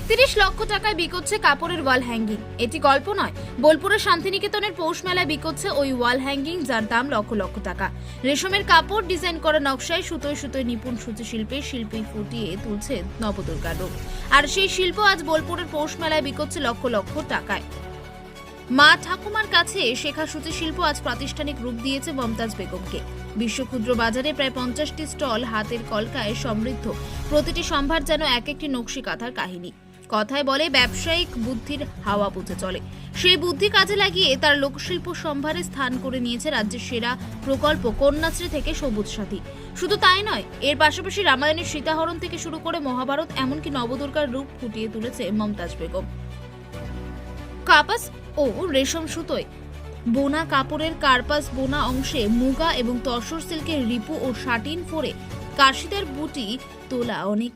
৩৩ লক্ষ টাকায় বিকোচ্ছে কাপড়ের ওয়াল হ্যাঙ্গিং। এটি গল্প নয়, বোলপুরের শান্তিনিকেতনের পৌষ মেলায় বিকোচ্ছে ওই ওয়াল হ্যাঙ্গিং, যার দাম লক্ষ লক্ষ টাকা। রেশমের কাপড় ডিজাইন করা নকশায় সুতোয় সুতোয় নিপুণ সূচি শিল্পী ফুটিয়ে তুলছে নবদুর্গার রূপ। আর সেই শিল্প আজ বোলপুরের পৌষ মেলায় বিকোচ্ছে লক্ষ লক্ষ টাকায়। মা ঠাকুমার কাছে শেখা সূচি শিল্প আজ প্রাতিষ্ঠানিক রূপ দিয়েছে মমতাজ বেগমকে। বিশ্ব ক্ষুদ্র বাজারে প্রায় 50টি স্টল হাতের কলকায় সমৃদ্ধ, প্রতিটি সম্ভার যেন এক একটি নকশি কাঁথার কাহিনী। কথায় বলে ব্যবসায়িক বুদ্ধির হাওয়া বুঝে চলে, সেই বুদ্ধি কাজে লাগিয়ে তার লোকশিল্প সম্ভারে স্থান করে নিয়েছে রাজ্যের সেরা প্রকল্প কন্যাশ্রী থেকে সবুজ সাথী। শুধু তাই নয়, এর পাশাপাশি রামায়ণের সীতাহরণ থেকে শুরু করে মহাভারত, এমনকি নবদুর্গার রূপ ফুটিয়ে তুলেছে মমতাজ বেগম। কাপাস ও রেশম সুতোয় বোনা কাপড়ের কার্পাস বোনা অংশে মুগা এবং তসর সিল্কের রিপু ও শাটিন ফোরে কাশিদার বুটি তোলা অনেক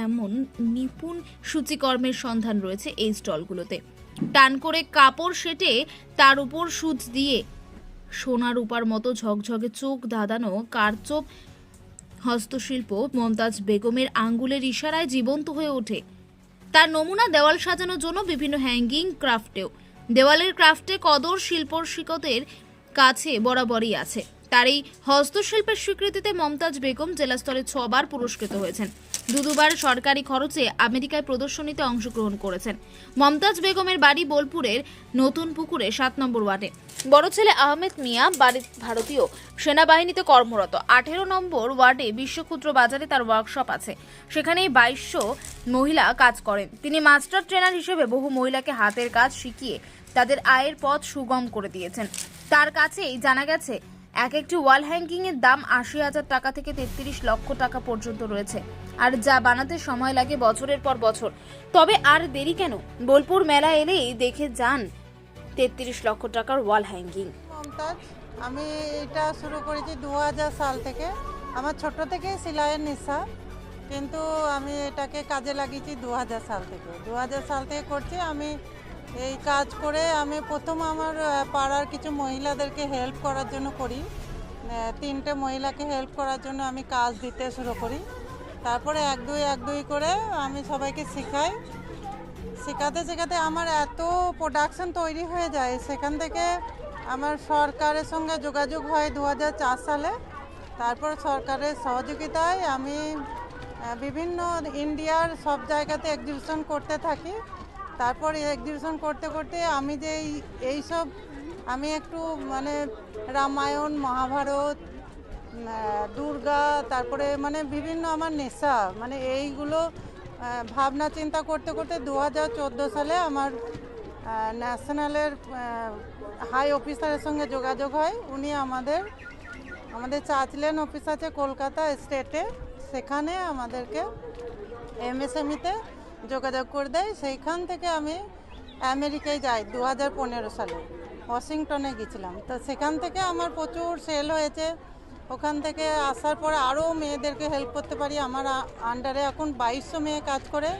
এমন নিপুণ সূচিকর্মের সন্ধান রয়েছে এই স্টলগুলোতে। টান করে কাপড় সেটে তার উপর সূচ দিয়ে সোনা রূপার মতো ঝকঝকে চোখ ধাঁধানো কারচোপ হস্তশিল্প মমতাজ বেগমের আঙ্গুলের ইশারায় জীবন্ত হয়ে ওঠে। তার নমুনা দেওয়াল সাজানোর জন্য বিভিন্ন হ্যাঙ্গিং ক্রাফটেও। দেওয়ালের ক্রাফটে কদর শিল্পরসিকদের কাছে বরাবরই আছে। তার এই হস্তশিল্পের স্বীকৃতিতে মমতাজ বেগম জেলা স্তরে 6 বার পুরস্কৃত হয়েছেন। দুবার সরকারি খরচে আমেরিকায় প্রদর্শনীতে অংশগ্রহণ করেছেন। মমতাজ বেগমের বাড়ি বোলপুরের নতুন পুকুরে 7 নম্বর ওয়ার্ডে। বড় ছেলে আহমেদ মিয়া বাড়ি ভারতীয় সেনাবাহিনীতে কর্মরত। 18 নম্বর ওয়ার্ডে বিশ্ব ক্ষুদ্র বাজারে তার ওয়ার্কশপ আছে, সেখানেই 2200 মহিলা কাজ করেন। তিনি মাস্টার ট্রেনার হিসেবে বহু মহিলাকে হাতের কাজ শিখিয়ে তাদের আয়ের পথ সুগম করে দিয়েছেন। তার কাছেই জানা গেছে এক একটি ওয়াল হ্যাঙ্গিং এর দাম 80,000 টাকা থেকে 33 লক্ষ টাকা পর্যন্ত রয়েছে, আর যা বানাতে সময় লাগে বছরের পর বছর। তবে আর দেরি কেন, বোলপুর মেলা এলেই দেখে যান 33 লক্ষ টাকার ওয়াল হ্যাঙ্গিং। মমতাজ, আমি এটা শুরু করেছি 2000 সাল থেকে। আমার ছোট থেকে সেলাইয়ের নেশা, কিন্তু আমি এটাকে কাজে লাগিয়েছি 2000 সাল থেকে। 2000 সাল থেকে করছি। আমি এই কাজ করে আমি প্রথম আমার পাড়ার কিছু মহিলাদেরকে হেল্প করার জন্য করি। 3টে মহিলাকে হেল্প করার জন্য আমি কাজ দিতে শুরু করি। তারপরে এক দুই করে আমি সবাইকে শেখাই। শেখাতে আমার এত প্রোডাকশন তৈরি হয়ে যায়। সেখান থেকে আমার সরকারের সঙ্গে যোগাযোগ হয় 2004 সালে। তারপর সরকারের সহযোগিতায় আমি বিভিন্ন ইন্ডিয়ার সব জায়গাতে এক্সিবিশন করতে থাকি। তারপর এক্সিবিশন করতে করতে আমি যে এইসব আমি একটু মানে রামায়ণ, মহাভারত, দুর্গা, তারপরে মানে বিভিন্ন আমার নেশা, মানে এইগুলো ভাবনা চিন্তা করতে করতে 2014 সালে আমার ন্যাশনালের হাই অফিসারের সঙ্গে যোগাযোগ হয়। উনি আমাদের চার্জলেন অফিস আছে কলকাতা স্টেটে, সেখানে আমাদেরকে এমএসএমইতে যোগাযোগ করে দেয়। সেইখান থেকে আমি আমেরিকায় যাই 2015 সালে, ওয়াশিংটনে গেছিলাম। তো সেখান থেকে আমার প্রচুর সেল হয়েছে। ওখান থেকে আসার পরে আরও মেয়েদেরকে হেল্প করতে পারি। আমার আন্ডারে এখন 2200 মেয়ে কাজ করে।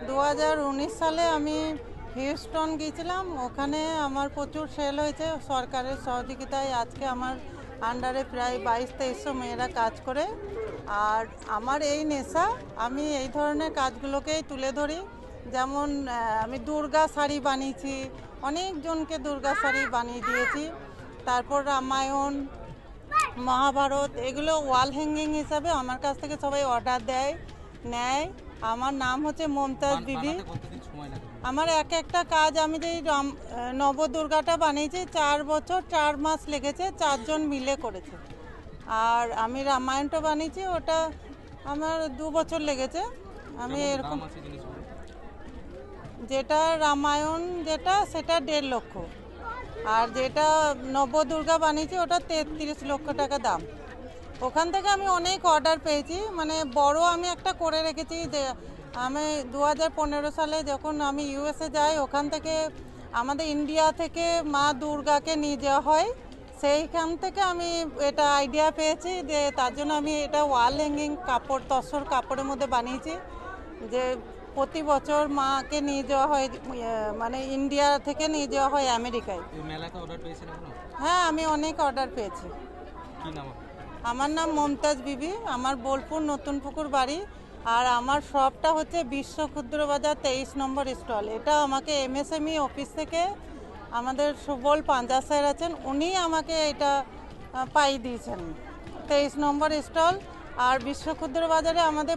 2019 সালে আমি হিউস্টন গিয়েছিলাম, ওখানে আমার প্রচুর সেল হয়েছে। সরকারের সহযোগিতায় আজকে আমার আন্ডারে প্রায় 2200-2300 মেয়েরা কাজ করে। আর আমার এই নেশা, আমি এই ধরনের কাজগুলোকেই তুলে ধরি। যেমন আমি দুর্গা শাড়ি বানিয়েছি, অনেকজনকে দুর্গা শাড়ি বানিয়ে দিয়েছি। তারপর রামায়ণ, মহাভারত, এগুলো ওয়াল হ্যাঙ্গিং হিসাবে আমার কাছ থেকে সবাই অর্ডার নেয়। আমার নাম হচ্ছে মমতাজ বিবি। আমার একটা কাজ, আমি যে নবদুর্গাটা বানিয়েছি 4 বছর 4 মাস লেগেছে, 4 জন মিলে করেছে। আর আমি রামায়ণটা বানিয়েছি, ওটা আমার 2 বছর লেগেছে। আমি এরকম যেটা রামায়ণ সেটা 1.5 লক্ষ, আর যেটা নবদুর্গা বানিয়েছি ওটা 33 লক্ষ টাকা দাম। ওখান থেকে আমি অনেক অর্ডার পেয়েছি, মানে বড় আমি একটা করে রেখেছি। যে আমি 2015 সালে যখন আমি ইউএসএ যাই, ওখান থেকে আমাদের ইন্ডিয়া থেকে মা দুর্গাকে নিয়ে যাওয়া হয়। সেইখান থেকে আমি এটা আইডিয়া পেয়েছি, যে তার জন্য আমি এটা ওয়াল হ্যাঙ্গিং কাপড়, তসর কাপড়ের মধ্যে বানিয়েছি। যে প্রতি বছর মাকে নিয়ে যাওয়া হয়, মানে ইন্ডিয়া থেকে নিয়ে যাওয়া হয় আমেরিকায়। হ্যাঁ, আমি অনেক অর্ডার পেয়েছি। আমার নাম মমতাজ বিবি, আমার বোলপুর নতুন পুকুর বাড়ি। আর আমার শপটা হচ্ছে বিশ্ব ক্ষুদ্র বাজার 23 নম্বর স্টল। এটা আমাকে এমএসএমই অফিস থেকে আমাদের সুবল পাঞ্জা স্যার আছেন, উনি আমাকে এটা পাই দিয়েছেন 23 নম্বর স্টল। আর বিশ্ব ক্ষুদ্র বাজারে আমাদের